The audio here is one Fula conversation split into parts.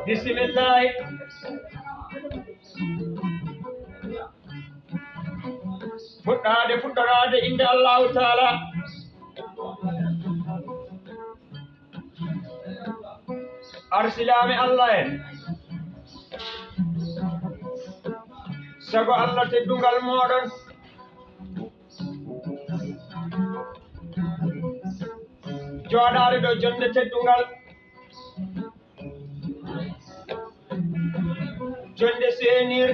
bismillah fuɗɗorade inde Allahu taala arsilami Allah en sago Allah teddungal moɗon joɗade ɗo jonde teddungal jonde senir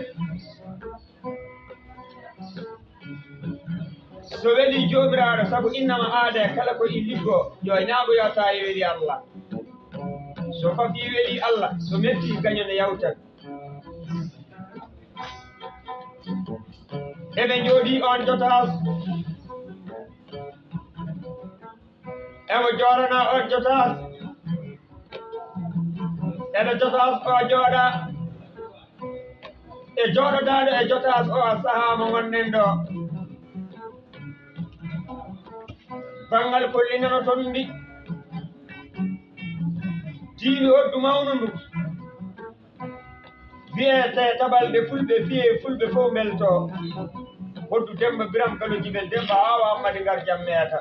so weli jomiraɗo saabu innama aada kala ko illigo yo ñagoyata e weli Allah so fafi weli Allah so metti kañone yawtan eɓe jooɗi on jotas emo jorana on jotas eɗo jotas o jooɗa e jooɗodaɗo e jotas o saaha mo gonɗen ɗo bangal kollinano toon mbi tiimi hoddu mawnu ndu wiyete tabalɓe fulɓe fiye fulɓe fof melto hoddu Demba Biram Galo Jibel Demba Awa Ammadi ngar jam meeta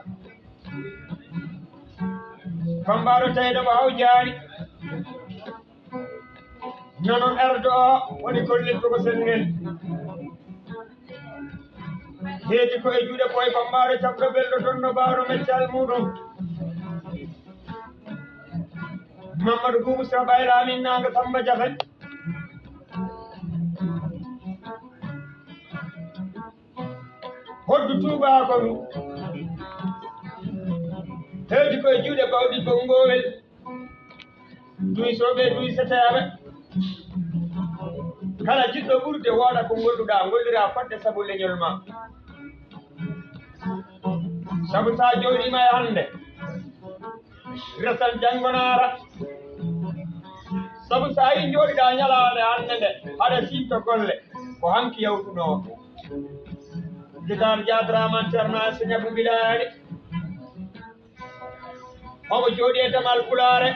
Fambaɗo Tayɗo mo haw jaari nonon ardo o woni kollitto ko senngel heedi ko e juuɗe koye Fambaɗo Cabdo Belɗo Donno Bawɗo meccal muɗum Mamadou Boubou Saba Lamin Nanga Samba Jafe hoddu tubako ndu heedi koye juuɗe bawɗi Bongowel duysoɓe duyseteɓe kala jiɗɗo ɓurde woɗa ko golluɗa gollira fodde saabu leñol ma saabu sa jooɗima e hande resan janggonara saabu sa yi jooɗiɗa ñalade hande nde haɗa simto golle ko hanki yawtuno Didar Diadraman Cerno Asine Abu Bilali omo jooɗi e damal Pulaare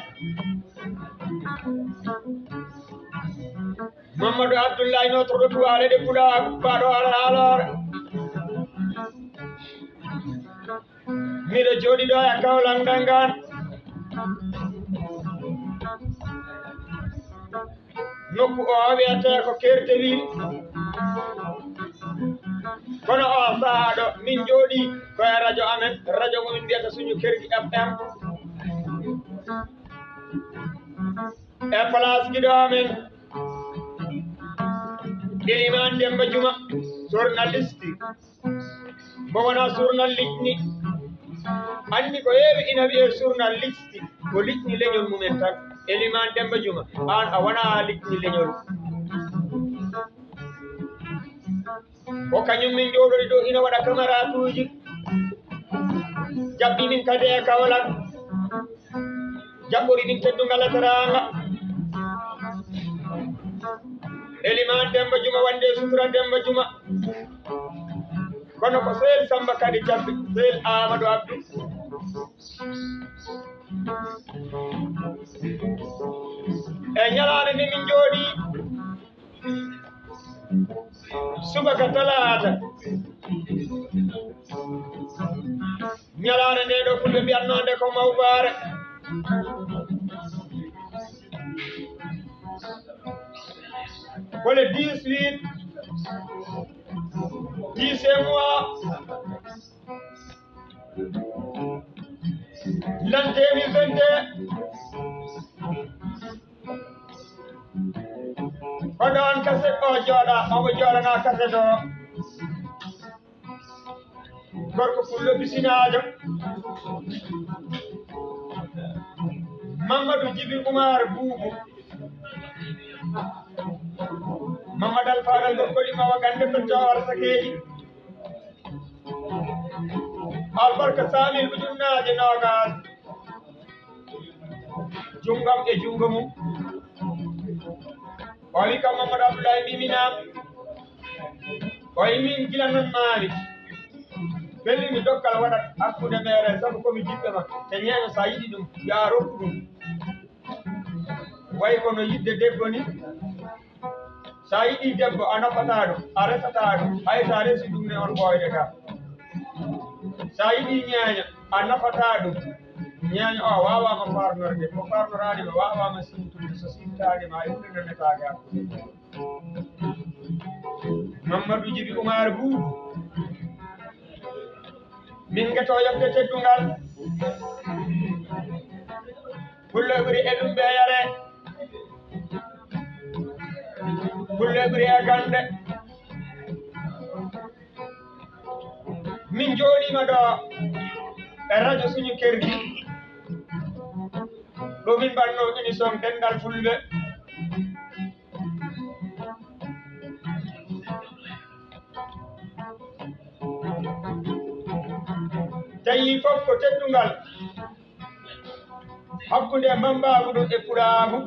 Mamadou Abdoulaye notre retour de Pulaar baɗo alhaaloore miɗo jooɗi ɗo e Kaolack Ndangaan nokku o wiyete ko Kertewil kono o saaha ɗo min jooɗi koye radio amen radio mo min mbiyata Suñu Kergi FM e place giɗo amen Iliman Demba Juma journaliste mo wona journaliste ni anni ko heewi ina wiye journaliste ko liƴƴi leñol mumen tan Iliman Demba Juma an a wona liƴƴi leñol ko kañum min jooɗori ɗo ina waɗa camarade uji jaɓɓi min kadi e Kaolack jaɓɓori min teddungal e Teranga Iliman Demba Juma wande sutura Demba Juma kono ko Seyel Samba kadi jaɓɓi Seyel Amadou Abdou e ñalade nde min jooɗi subaka Talata ñalade nde ɗo fulɓe mbiyatnode ko mawbare ko le 18 mois l'an 2022 ko ɗon kaset o jooɗa omo jooɗana kaset o gorko fullo bisinajo Mamadou Djibi Oumar Boubou Mamadou Alfaɗal gokkoli mawa gande to Jawar Sakeji albarka Samil ujunnaje nogas jungam e jungo mum o wi kam Mamadou Abdoulaye mbiminam o wi min gila non maami belli mi dokkal waɗat hakkude mere sabu komi jiɗɗo ma te ñeeño sa yiɗi ɗum ya rokku ɗum way kono yidde debbo ni sa yiɗi debbo a nafata ɗum a resata ɗum hay sa resi ɗum ne on ɓoydeta sa yiɗi ñeeña a nafata ɗum ñeeña o wawama farnorde ko farnoranima wawama simtude so simtanima ay hunde nannetake hakkude Mamadou Djiby Oumar Boubou min geto yobde teddungal fulle ɓuri e ɗum ɓe yare fulle ɓuri e gande min jooɗima ɗo e radio suñu kerdi ɗo min mbanno émission dengal fulɓe tawi fof ko teddungal hakkunde Bambagu ɗum e Pulagu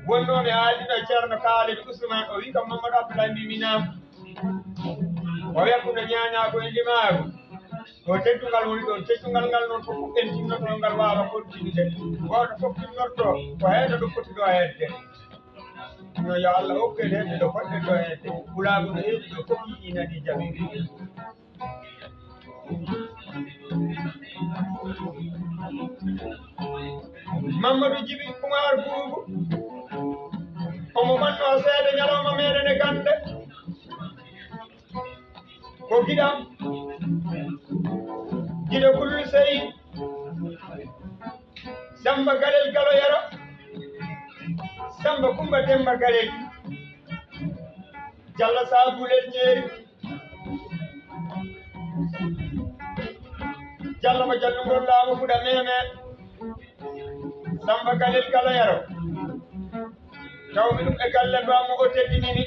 wonnoɓe haalino ceerno Khalid Ousmane o wi kam Mamadou Abdoulaye mbiminama o wiyakkude ñañago e limago o teddungal woni ɗon teddungal ngal noon fof en tinnoto ngal wawa continude goto fof tinnorto ko heeɗo ɗo foti ɗo hedde no yo Allah hokkede hedde ɗo poɗɗe ɗo hedde Pulagu no heeɗi ɗo fof yiɗi nani jaɓi Mamadou Djiby Oumar Boubou omo manno seede ñalawma meɗen e gande ko giɗam giɗo Kullu Sey Samba Galel Galoyaro Samba Kumba Demba Galel Jalla Sabulel Ñeeri Jalla mo jallugol laamu fuɗa meme Samba Galel Galoyaro tawmi ɗum e galle mbamo o teddinini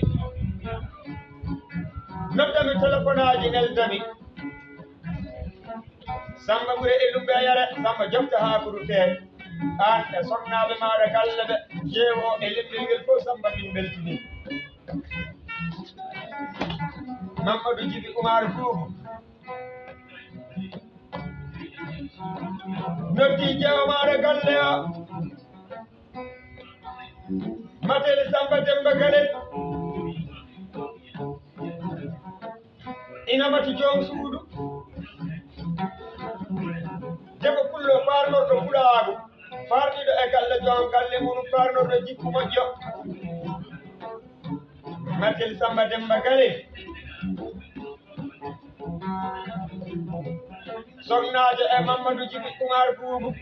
noddami téléphone aji neldami Samba ɓure e ɗum ɓe yare Samba jofta hakkudu feere an e sonnaɓe maɗa galle ɓe ƴeewo e lemmel ngel fof Samba min beltini Mamadou Djiby Oumar Boubou noddi ƴeewo maɗa galle o Mateli Samba Demba Galel ina mati joom suudu debbo pullo farnorɗo Pulagu farniɗo e galle joom galle muɗum farnorɗo jikku moƴƴo Mateli Samba Demba Galel sognajo e Mamadou Djiby Oumar Boubou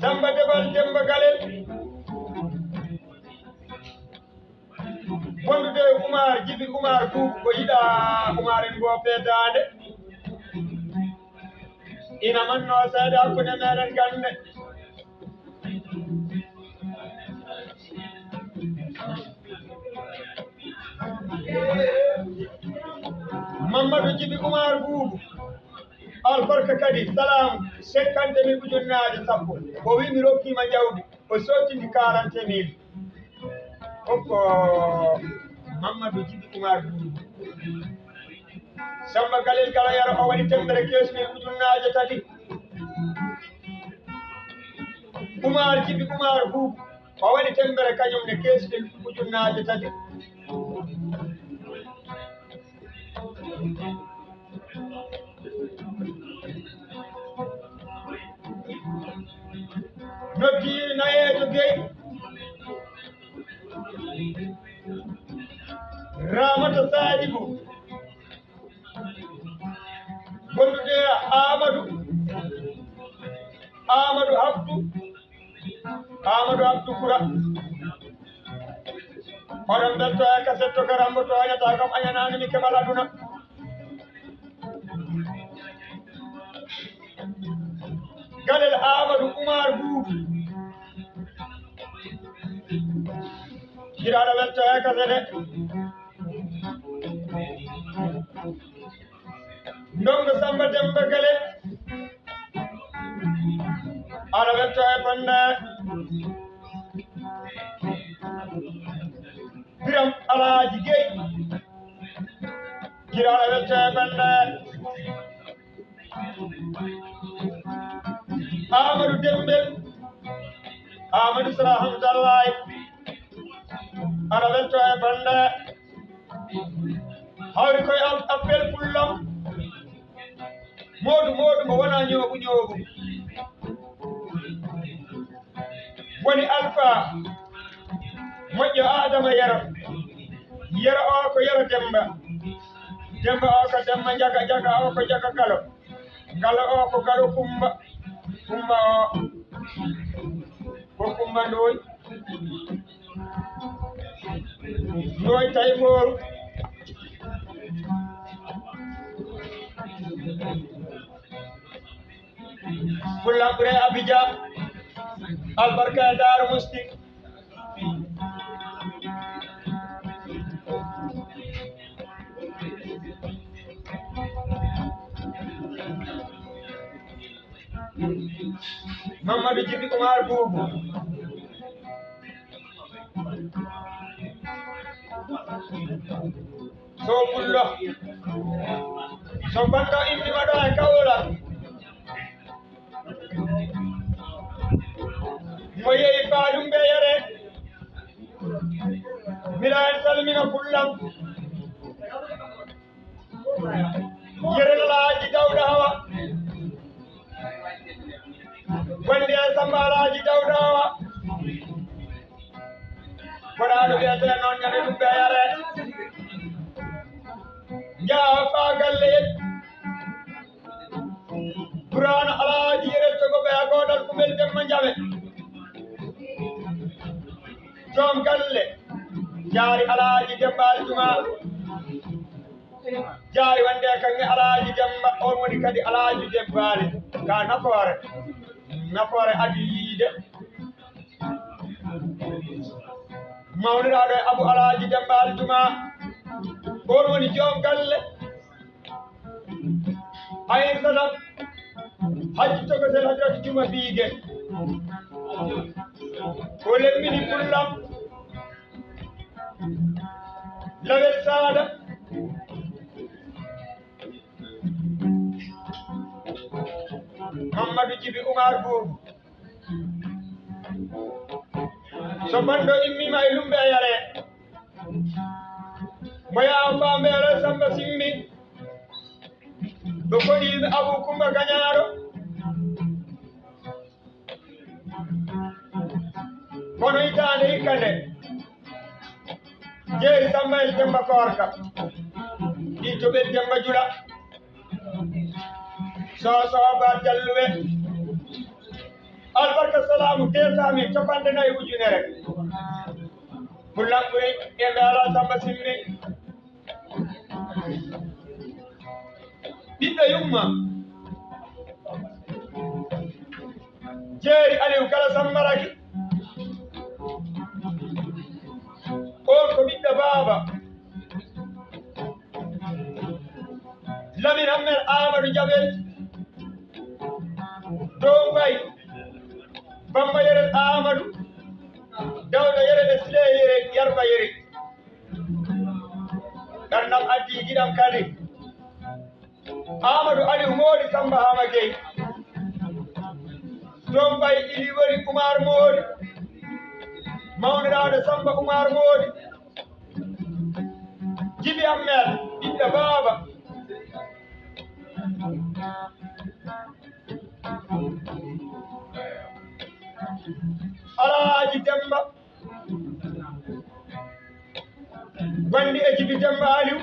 Samba Debal Demba Galel wondude Oumar Djiby Oumar Boubou ko yiɗa Oumar en go peedade ina manno seede hakkude meɗen gande Mamadou Djiby Oumar Boubou albarka kadi salamu 50.000 ujunnaje sappo o wi mi rokkima jawdi o sottindi 40.000 hokko Mamadou Djiby Oumar Boubou Samba Galel Galoyaro o waɗi 15.000 ujunnaje tati Oumar Djiby Oumar Boubou o waɗi tembere kañum ne 15.000 ujunnaje tati noddi nayejo Gueye Ramata Sadibou gondude Amadou Abdou Koura oɗon belto e kasetto garambo to añata kam añanani mi keɓal aduna Galel Amadou Oumar Boubou jiraɗo welto e kasete ndongo Samba Demba Gale ala wetto e bande Biram Alaaji Gey gira ala wetto e bande Amadou Dembel Amadou Sala Hamdallahi ala wetto e bande hawri koye appel pullam Modou mo wona ñoogu woni Alpha moƴƴo Adama yero o ko yero Demba o ko Demba jaga o ko jaga Galo o ko Galo Kumba o ko Kumba Ndoy Tayforu Bullambure Abidjan Albarka Darou Mousti Mamadou Djibi Oumar Boubou so pullo so bando innima ɗo e Kawola mo yehi Badum ɓe yere mbiɗa en salmina pullam yerelalaji Dawda Hawa wonde e Samba Alaji Dawda Hawa koɗaɗo wiyete noon ñande ɗum ɓe yere jaa fa galle Burana Alaji yerel togo ɓe a godal kumel Demba Jaɓe joom galle jaari Alaji Demba Aljuma jaari wonde kanŋe Alaji Demba on woni kadi Alaji Dembali ka nafoore adi yiide mawniraɗo e Abou Alaji Demba Aljuma on woni joom galle Aissata Haji Togotel Hadratu Juma Biige o lemmini pullam Lawel Sada Mamadou Djibi Oumar Boubou so bando immima e lumbe yare moya fambeere Samba Simmi ɗo koɗiɓe Abou Coumba Gagnaro kono hitande hikka nde jeeri Samba El Demba Korka ɗi toɓel Demba Jula soba jalluɓe Albarka Salamu tetami 4 ujunere pullam ɓuri ɓe ala Samba Simmi ɓiɓɓe yumma jeeri Aliou Kala Sambaraki on ko ɓiɗɗo baaba Lamine Ahmed Amadou Jabel Dombay Bamba Yerel Amadou Dawda Yerel Sile Yerel Yarba Yerel ɗannam addi giɗam kadi Amadou Aliou Modi Samba Hama Gueye Dombay ɗiɗi woni Oumar Modi mawniraɗo Samba Oumar Modi Djibi Ahmed ɓiɗɗo baaba Alaji Demba wandi e Djibi Demba Aliou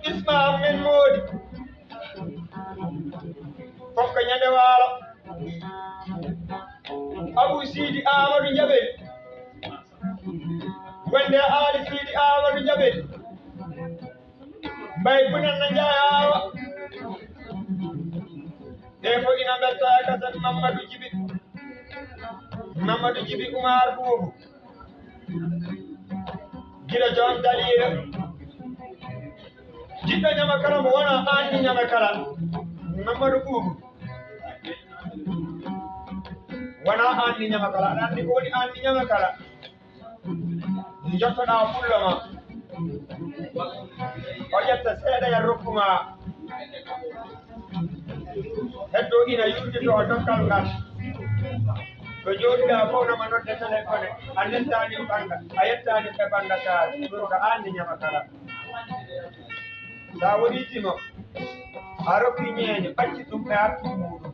Isma Ahmed Modi fof ko ñande waalo Abou Sidi Amadou Jabel wande Ali Sidi Amadou Jabel mbay bunanna Ndiayawa e fo ina mbelta e kasen Mamadou Djibi Oumar Boubou gila joom dalira jiɗɗo ñama kala mo wona anni ñama kala Mamadou Boubou wona anni ñama kala aɗa anndi ko woni anni ñama kala jottoɗa fullo ma o ƴetta seeɗa ya rokkuma heddo ina yurdito o dokkal ngal ko jooɗiɗa fof nama nodde téléphone a nettani ɓanda a yettani ɓe ɓandataade ɗum ko anni ñama kala sa wonitimo a rokki ñeeño ɓacci ɗum ɓe artu muɗum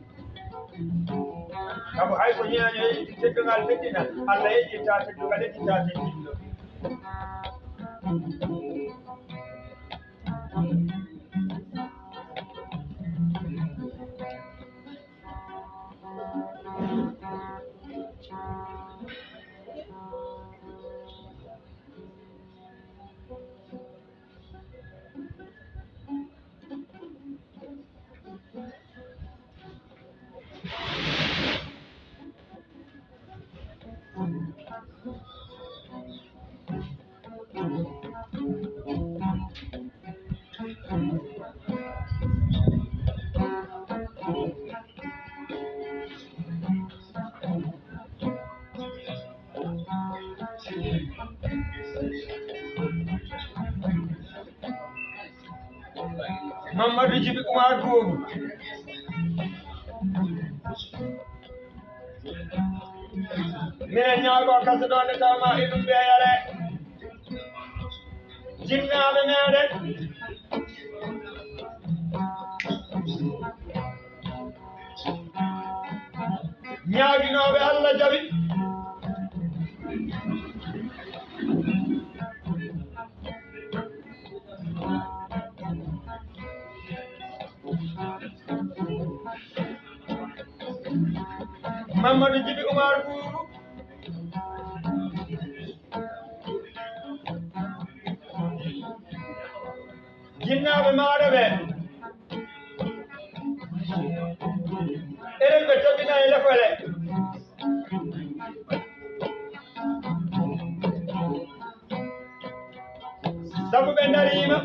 sabu hay so ñeeño yeƴi teddugal teddina Allah yeƴita teddugal yeƴita teddinno Mamadou Djiby Oumar Boubou minen ñaago kasa ɗo nde tawma e ɗum ɓeeyare jinnaaɓe meɗen ñaaginooɓe Allah jaɓi Mamadou Djiby Oumar Boubou jinnaaɓe maaɗa ɓe enen ɓe toɓɓina e lefole sabu ɓe dariima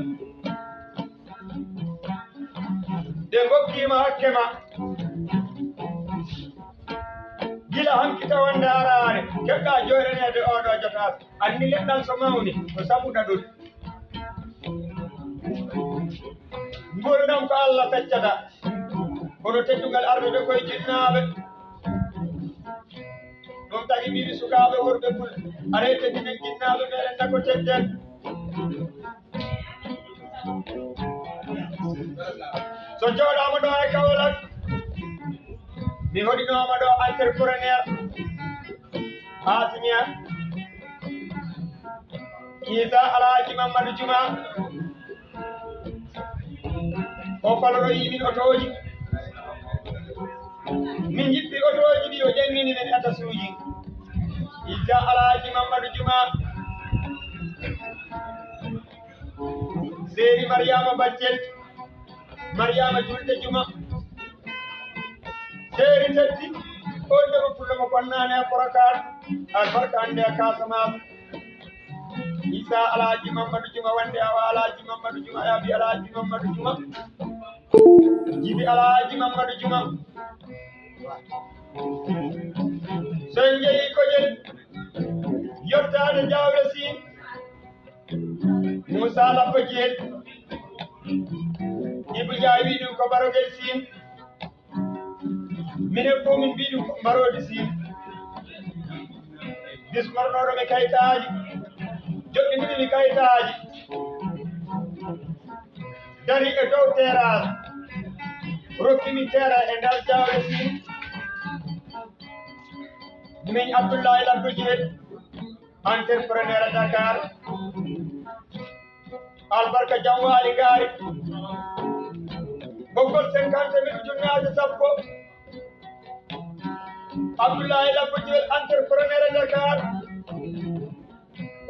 ɓe gokkiima hakke ma gila hankita wonde araare keɓɗa joyreneede oɗo jotas anni leɗɗal so mawni ko sabuɗa ɗum gurdam ko Allah feccata kono teddugal ardude koye jinnaaɓe ɗum tagi mbiɓe sukaaɓe worɓe fulɓe aray teddinen jinnaaɓe meɗen dako tedden so jooɗama ɗo e Kaolack mi hoɗinoma ɗo entrepreneur Assigna Isa Alhaji Mamadou Diouma o faloro yimin otoji min jiɓɓi otoji ɗi o ƴannini men atasuji Isa Alhaji Mamadou Diouma Seri Mariama Baccel Mariama Julde Diouma Seri teddi on ɗomo pullomo bonnane e Porokhane albarka hande e Casamance Isa Alhaji Mamadou Diouma wonde awa Alhaji Mamadou Diouma yaabi Alhaji Mamadou Diouma Djiby Alhaji Mamadou Diouma so en jeeyi kojel yottade Diawle Sine Moussa Labba Diel Ibou Ndiaye wi ɗum ko Barogel Sine minen fof min mbi ɗum ko Marodi Sine bismornoɗoɓe kayitaji joɗɗinirimi kayitaji dari e dow terrasse rokkimi terrain e nder Diawle Sine min Abdoulaye Labba Diel entrepreneur à Dakar albarka Jamwali Gari boggol 50.000 ujunnaje sappo Abdoulaye Labba Diel entrepreneur à Dakar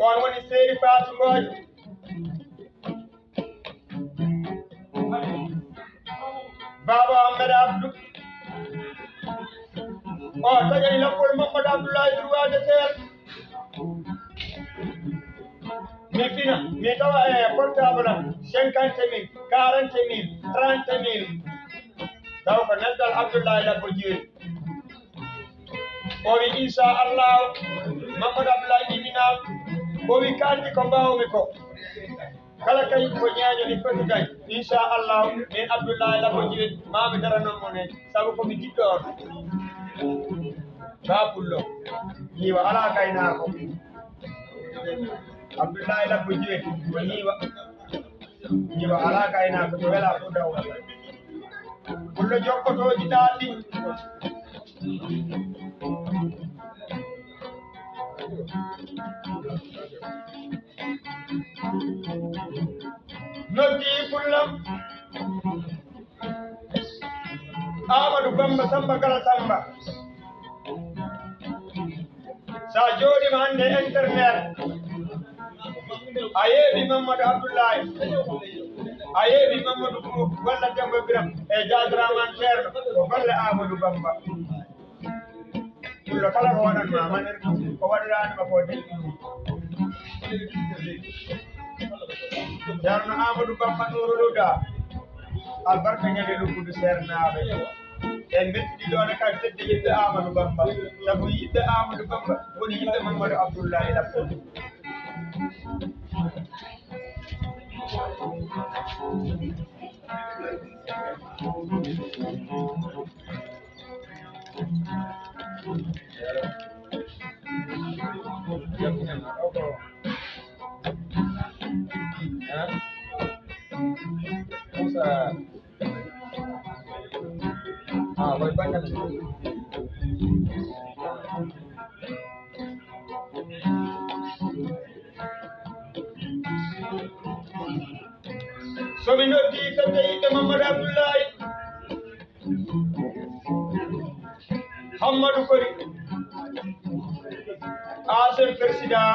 on woni Seri Fatou Mbodj Baba Ahmed Abdou o tagani lappol Mamadou Abdoulaye droit de terre mi fina mi tawa e portable am 50.000 40.000 30.000 taw ko neldal Abdoulaye Labbo Djeri o wi inchallahu Mamadou Abdoulaye ɗiminam o wi kaldi ko mbawmi ko kala kay ko ñaaño ni foti kay inchallahu min Abdoulaye Labbo Djeri mami daranon mon hen saabu komi jiɗɗo on babullo yiwa ala gaynako Abdoulaye Labbo Djeri ko yiwa ala gaynako to wela ko dawla pullo jokkotoji ɗaɗi noddi pullam Amadou Bamba Samba Kala Samba sa jooɗima hande internet a yeeɓi Mamadou Abdoulaye a yeeɓi Mamadou ko walla Demba Biram e Jadiraman Ceerno ko golle Amadou Bamba pullo kala ko waɗanma manir ko waɗiranima ko delɗi ɗum Ceerno Amadou Bamba Nouroulouda albarka ñande luggudu sernaɓe en bettiɗi ɗone kadi tedde yiɓɓe Amadou Bamba sabu yiɓɓe Amadou Bamba woni yiɓɓe Mamadou Abdoulaye Labbo voy para so mi noddi tedde yiɓɓe Mamadou Abdoulaye Hammadou Kori ancien président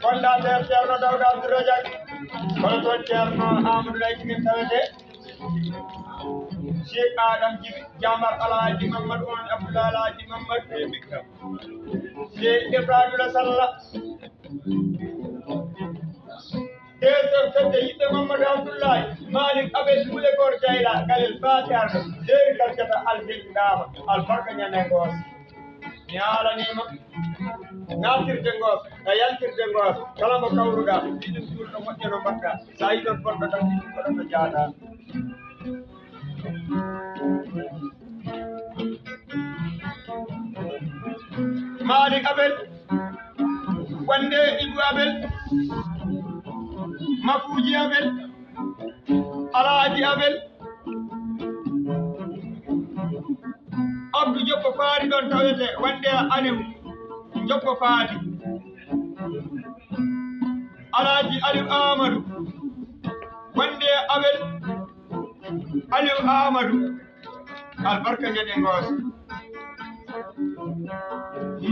fondateur Ceerno Dawda Abdouradiak kono toon Ceerno Amadou Lay min tawete Cheikh Adam Djibi Jambar Alhaji Mamadou on Abdoulaye Alhaji Mamadou e Bikram Cheikh Ibrahima Salla deuxième tedde yiɓɓe Mamadou Abdoulaye Malik Abel Boule Gor Diayla Galel Fatarno Jeeri Kalkata Algel Ndama albarka ñande ngoos mi haalanima naftirde ngoos e yaltirde ngoos kala mo kawruɗa ɗiɗum juulɗo moƴƴo no mbaɗɗa sa yi ɗon bonɗo tan ɗiɗum ko ɗon no jaaɗa Malik Abel wande Ibou Abel Mafuji Abel Alhaji Abel Abdou Joppo Faari ɗon tawete wande Aliou Joppo Faati Alhaji Aliou Amadou wande Abel Aliou Amadou albarka ñande ngoos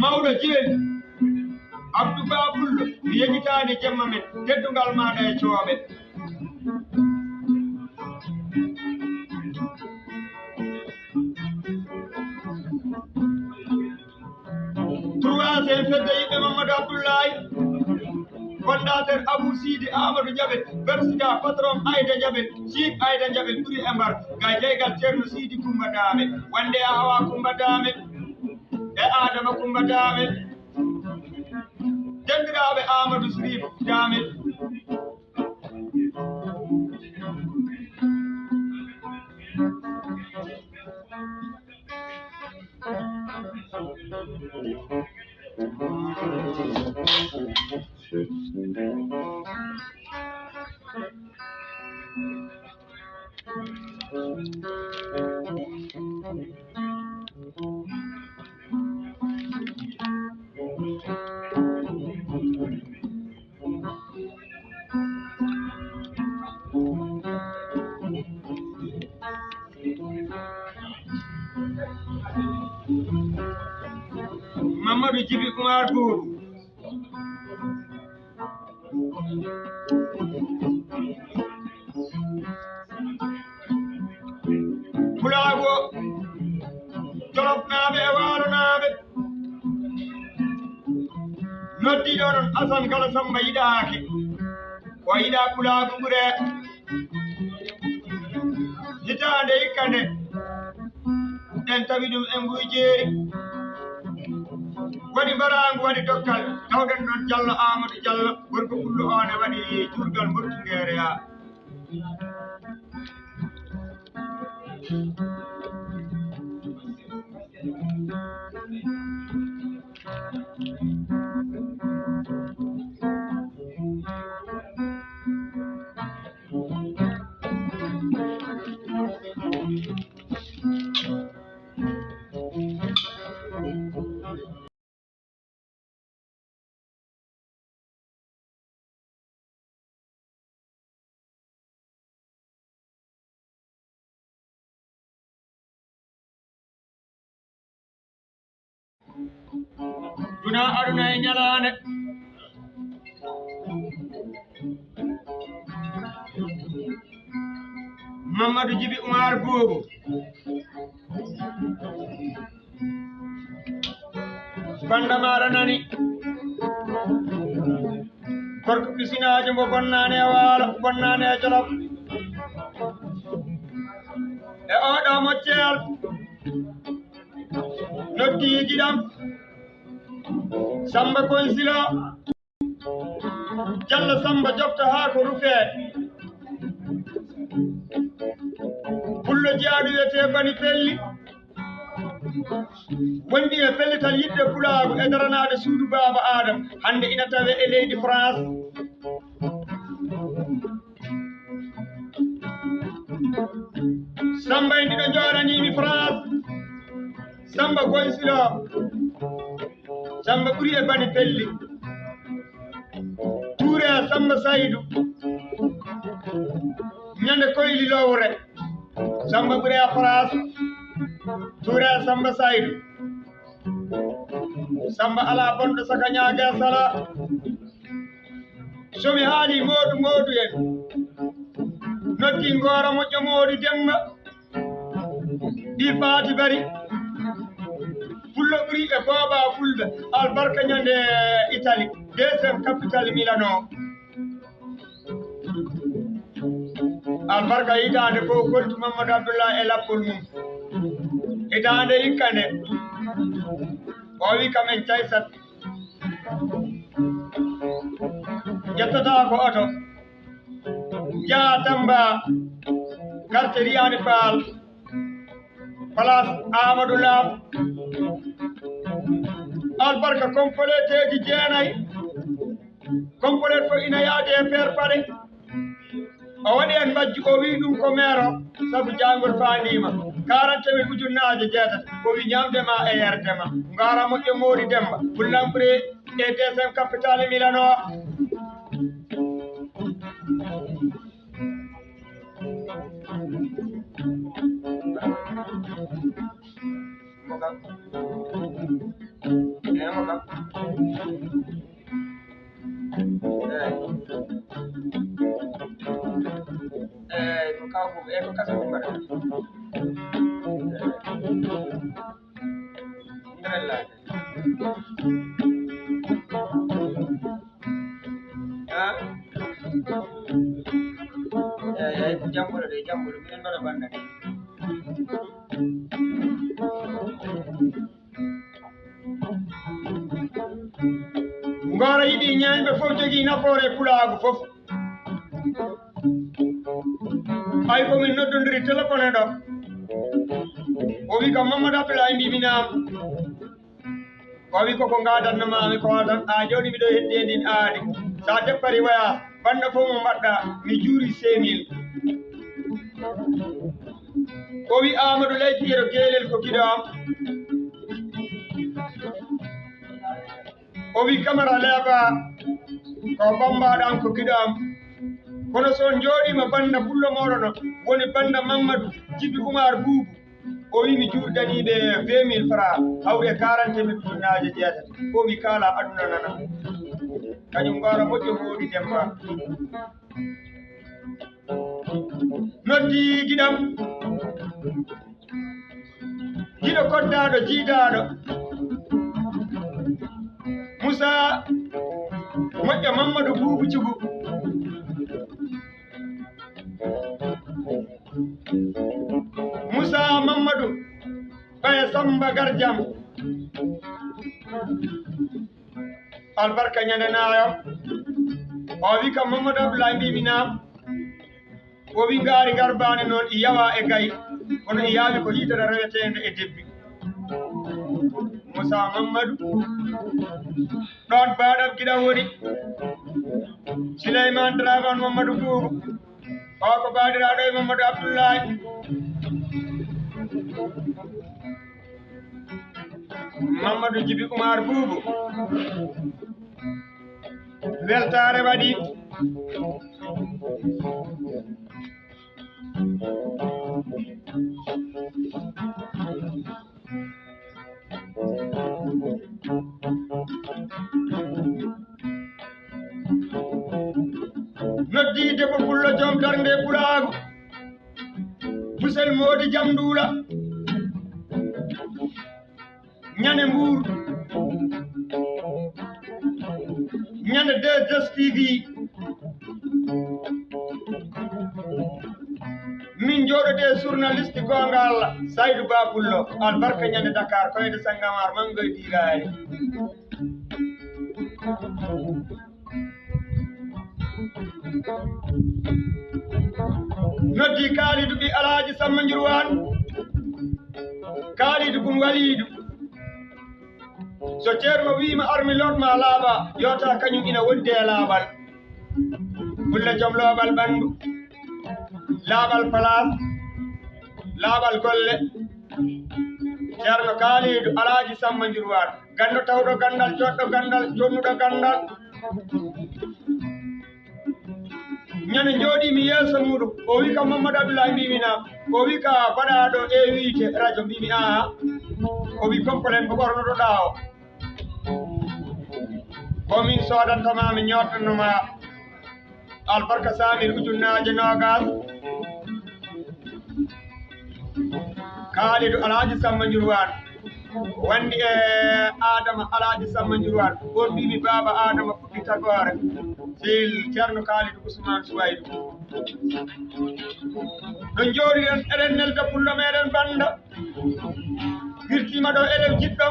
mawɗo Jibel Abdou Babullo mi yejitani jemma men teddungal maɗa e cooɓe troisiéme fedde yiɓɓe Mamadou Abdoulaye fondateur Abou Sidi Amadou Diabel président patron Aïda Diabel Cheikh Aïda Diabel ɓuuri e mbar ga jeygal Ceerno Sidi Coumba Dame wande Awa Coumba Dame e Adama Coumba Dame dendiraɓe Amadou Sirif Dame Mamadou Djibi Oumar Bour Pulago Jolof naaɓe e Waalo naaɓe noddiɗo ɗon Assane Kala Samba yiɗaaki o yiɗa pulaagu ɓure hitaande hikkande en tawi ɗum e Mbuy Jeeri waɗi mbaraangu waɗi dokkal tawɗen ɗon Diallo Amadou Diallo gorko pullo on e waɗi juurgal Mbortungeere yaa duna aduna e ñalaande Mamadou Djibi Oumar Bobo bandamara nani gorko pisinaajo mbo bonnani e Waalo bonnani e Jolof e oɗo mocceel noddiiji ɗam Samba Koysila Diallo Samba jofta haa ko rufee pullo jaaɗu wiyetee Bani Pelli wondi e pellital yiɗde pulaagu e daranaade suudu Baaba Adama hannde ina tawe e leydi France Samba en ɗiɗo jooɗaniimi France Samba Koysila Samba ɓuri e Bani Pelli Touré Samba Saydou ñande Koyli Lowre Samba ɓuri e France Touré Samba Saydou Samba ala bonɗo saka ñaage sala somi haali Moodu en noddi Ngora moƴƴo Moodi Demba ɗi Faati Bari pullo ɓuri e booba fulɓe albarka ñande Italie deuxiéme capitale Milano albarka hitaande fof koltu Mamadou Abdoullah e lappol mum hitaande hikkande o wi kamen caysat ƴettata ko oto jaha Tamba quartier Riyani Fall place Amadou Lam albarka complete ji jeenayi complete fof ina yaade e peer paɗe o waɗi en mbajji o wi ɗum ko maire o sabu jangol faandima 40.000 ujunnaaje jeetati o wi ñamdema e yerdema Ngara moƴƴo Moodi Demba Bullampre e deuxiéme capitale Milano ko kasa ko mbaɗa nderellaade eyi ko jambuɗo de jambuɗo minen mbaɗa banda Ngora yiɗi ñañɓe fof jogii nafoore pulaagu fof hay komin noddondiri téléphone ɗo o wi kam Mamadou Abdoulaye mbiminaama o wi koko ngaadannamami ko tan a joni miɗo heddi e ndin aadi sa deppari waya banda fof mo mbaɗɗa mi juuri 5000 o wi Amadou leydi yeɗo geelel ko giɗo am o wi Camara Leba ko bambaɗam ko giɗo am kono so on jooɗima banda pullo moɗon woni banda Mamadou Djibi Oumar Boubou o wi mi juurdaniɓe 20.000 francs hawre 40.000 ujunnaaje jeetati o wi kaala aduna nana kañum Ngora moƴƴo Moodi Demba noddi giɗam giɗo koddaɗo jiidaɗo Moussa moƴƴo Mamadou Boubou Thiougou Samba Garjam albarka ñande nayo o wi kam Mamadou Abdoulaye mbiminam o wi ngaari garbani noon i yawa e gayi kono i yaawi ko yitere rewetende e debbi Moussa Mamadou ɗon baɗam giɗa woni Souleymane Dramane Mamadou Boubou o ko baɗiraɗo e Mamadou Abdoulaye Mamadou Djibi Oumar Boubou weltare waɗi noddide ko pullo joom darde ɓuraago Musel Modi Jamdula ñande Mbour ñande 2STV min jooɗode journaliste gonga Allah Saydou Babullo albarka ñande Dakar koyde Sangamar mangoye diiraari noddi Kalidou ɓi Alhaji Samba Njurwan Kalidou bun Walidou so ceerno wiima armi lotma laaɓa yota kañum ina wondi e laaɓal bulle joom looɓal ɓanndu laaɓal place laaɓal golle ceerno Kalidou Alhaji Samba Njurwan ganndo tawɗo ganndal joɗɗo ganndal jonnuɗo ganndal ñande jooɗimi yeeso muɗum o wi ka Mamadou Abdoulaye mbiminam o wi ka baɗaɗo e wiite radio mbimi aha o wi complain ko ɓornotoɗa o komin sodantama mi ñootannoma albarka samir ujunnaje nogas Kalidou Alhaji Samba Njurwan wandi e Adama Alhaji Samba Njurwan on mbimi baba Adama fuɗɗi tagore sil ceerno Kalidou Ousmane Souwaydou ɗo jooɗiɗen eɗen nelda pullo meɗen banda wirtima ɗo eɗen jiɗɗo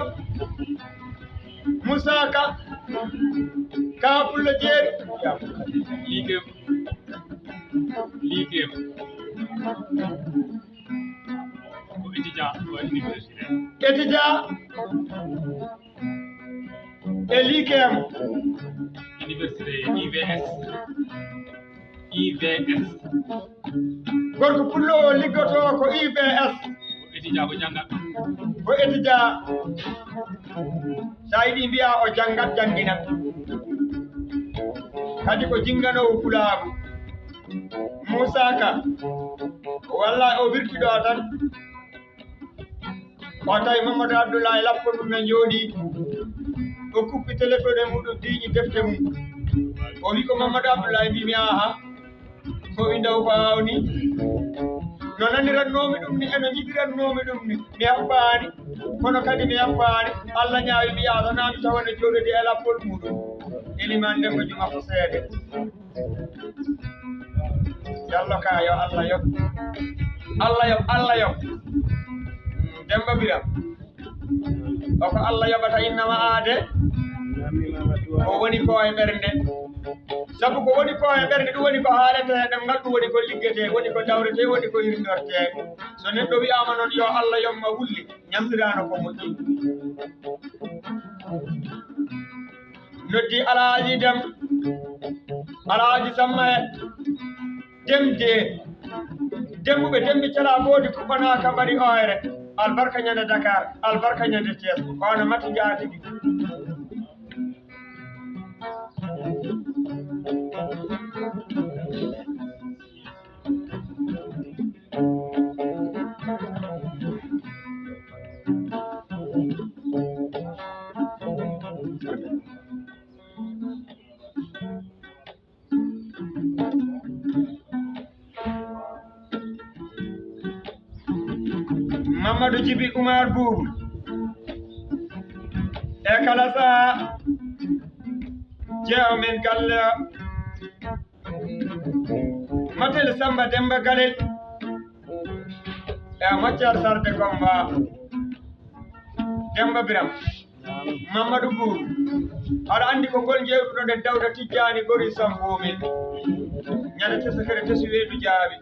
Moussa ka pullo jeeri liggéeyam ko étudiant o université e liggéeyam université IVS gorko pullo o liggoto ko IVS ko étudiant ko janngat ko étudiant sa yiɗi mbiya o janngat jannginat kadi ko jinnganowo pulaagu Moussa Ka wallahi o wirtiɗo tan o tawi Mamadou Abdoulaye lappo ɗum no jooɗi o kuppi téléphone e muɗum diiñi defte mum o wi ko Mamadou Abdoulaye mbimi aha ko windaw ko awni no nanirannomi ɗum ni eno jiɗirannomi ɗum ni mi haɓɓani kono kadi mi haɓɓani Allah ñaawi mi yasanami tawane jooɗodi e lappol muɗum Elimane Demba Juma ko seede yallo ka yo Allah yo Demba Biram o ko Allah yoɓata innama aade o woni ko e ɓernde sabu ko woni ko e ɓernde ɗum woni ko haalete ɗemngal ɗum woni ko liggete woni ko dawrete woni ko hirnorte so neɗɗo wiyama noon yo Allah yomma wulli ñamdirano ko moƴƴi noddi Alhaji Dem Alhaji Samba demɓuɓe demɓe cala boodi kuɓɓanaka mbaɗi oyre albarka ñande Dakar albarka ñande Thiès kono mati jaatigi Mamadou Djibi Oumar Boubou e kala saha jeewo men galle Matel Samba Demba Galel e Maccar Sarde Gomba Demba Biram Mamadou Bour aɗa andi ko ngol jewtuɗo nde Dawda Tijjani gori sambomin ñande tesakere tesi weedu jaaɓi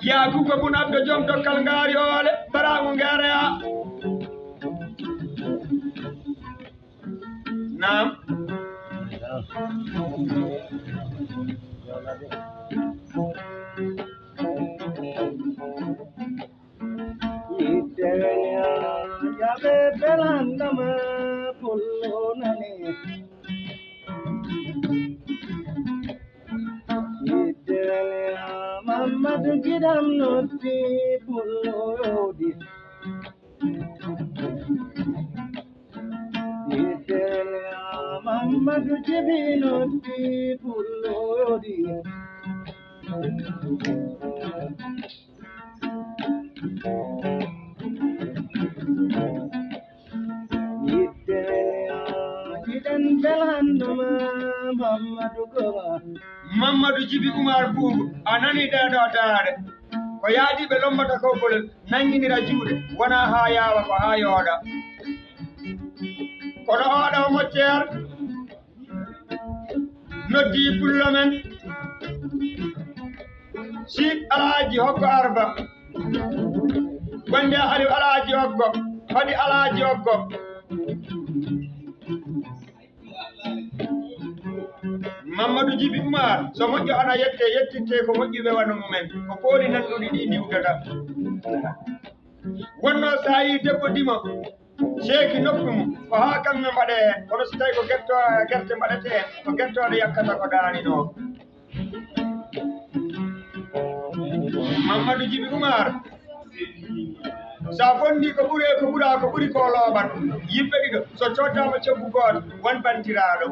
Yakuba bun Abdo joom dokkal ngaari oole barago ngeereya naam yabe belandama pullonane Mamadu gidam noti pullodi Mamadu jibi noti pullodi Mamadou Djibi Oumar Boubou a nani ɗeɗo daade ko yaadiɓe lombata kowkolel nanginira juuɗe wona ha yaawa ko ha yooɗa kono oɗo mocceer noddi pullo men siik alaaji hokko arba wonde aliw alaaji hokko faɗi alaaji hokko Mamadou Djibi Oumar so moƴƴo ana yettitte ko moƴƴuɓe wano mumen ko kooli nanɗuɗi ɗi ndiwdata wonno sa yi debbo dimo seeki noppi mum ko ha kamɓe mbaɗe hen kono so tawi ko gerte mbaɗete hen ko gertoɗe yakkata ko ɗanino Mamadou Djibi Oumar sa fondi ko ɓuri ko looɓat yimɓe ɗiɗo so coddama coggu goto won bantiraɗo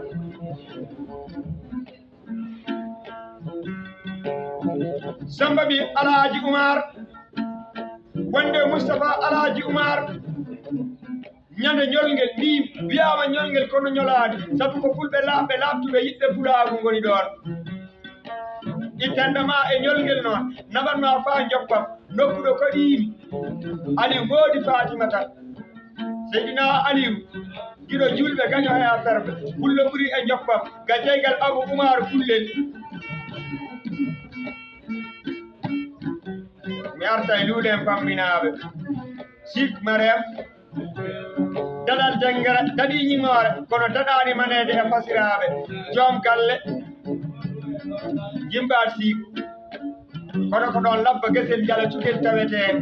Samba bi Alhaji Oumar wonde Moustapha Alhaji Oumar ñande ñolngel ni wiyama ñolngel kono ñolade sabu ko fulɓe laaɓɓe laaɓtuɓe yiɓɓe fulaagu ngoni ɗon ittandema e ñolngel noon naɓanma fa joppam nokkuɗo koɗimi Aliou moodi Fatimata Seydina Aliou giɗo julɓe gaño e affaire ɓe fullo ɓuuri e joppam ga jeygal Abou Oumar kullel mi arta e luuɗe en pamminaɓe sik Mariam daɗal jengere daɗi ñiŋore kono daɗani manede e fasiraɓe joom galle jimbaat sik kono ko ɗon labba gesel jala cukel taweten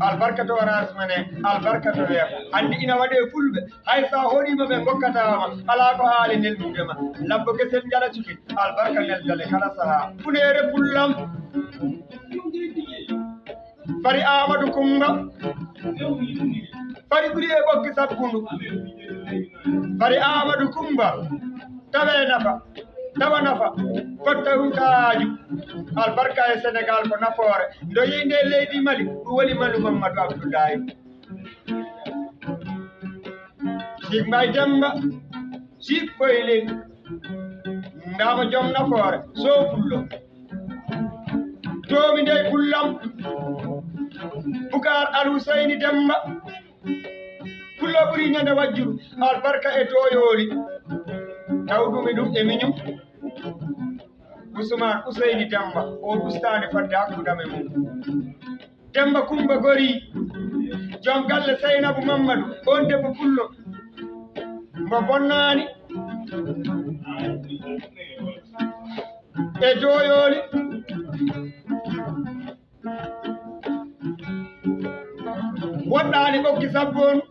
albarkato orange mane albarkato weef andi ina waɗe fulɓe hay sa hoɗimaɓe gokkatama ala ko haali neldudema labba gesel jala cukel albarka neldale kala saaha funere pullam fari Amadou Kumba fari ɓuri e ɓoggi sabbundu fari Amadou Kumba tawe nafa fotta hunkaju albarka e Sénégal ko nafoore ndo yeyde leydi Mali ɗum woni Malou Mamadou Abdoulaye Sik Mbay Demba Sik Foyle ndama joom nafoore so pullo tomi nde pullam Bukar Al-Huseyni Demba pullo ɓuri ñande wajjuru albarka e toyooli tawɗumi ɗum e miñum Ousmane Ouseyni Demba on ustade fadde hakkudame mum Demba Kumba Gori joom galle Seynabou Mamadou on debbo pullo mbo bonnani e doyooli woɗɗani ɓoggi sabbonu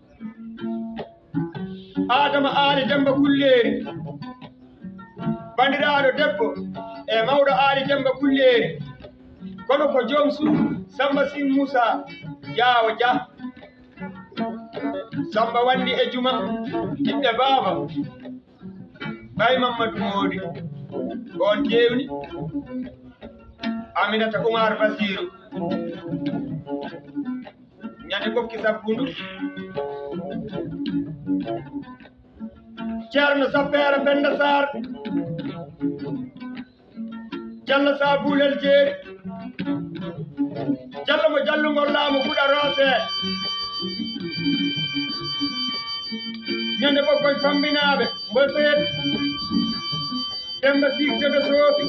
Adama Ali Demba Kulleri bandiraɗo debbo e mawɗo Ali Demba Kulleri kono ko joom suudu Samba Sin Moussa Diawo Dia Samba wandi e juma ɓiɓɓe baaba Bay Mamadou Modi on jewni Aminata Oumar Basirou ñande ɓokki sabbundu Ceerno Sappere Penda Sarr Diallo Sabulel Jeeri jallo mo jallugol laamu fuɗa roose ñande ɓokkoñ pambinaɓe mbo seed demba sigdeɓe soofi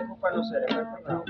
Kupano sere pernah.